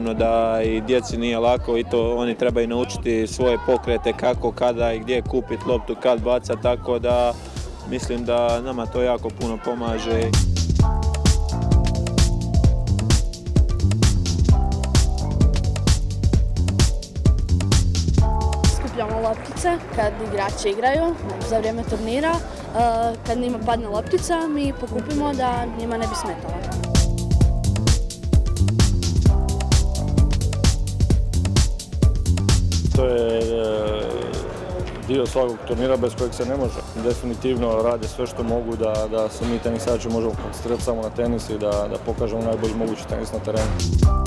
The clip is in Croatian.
naravno da i djeci nije lako i to oni trebaju naučiti svoje pokrete, kako, kada i gdje kupiti loptu, kad baca, tako da mislim da nama to jako puno pomaže. Skupljamo loptice kad igrači igraju za vrijeme turnira. Kad njima padne loptica, mi pokupimo da njima ne bi smetala. To je dio svakog turnira bez kojeg se ne može. Definitivno rade sve što mogu da se mi tenisači možemo koncentrirati samo na tenis i da pokažemo najbolji mogući tenis na terenu.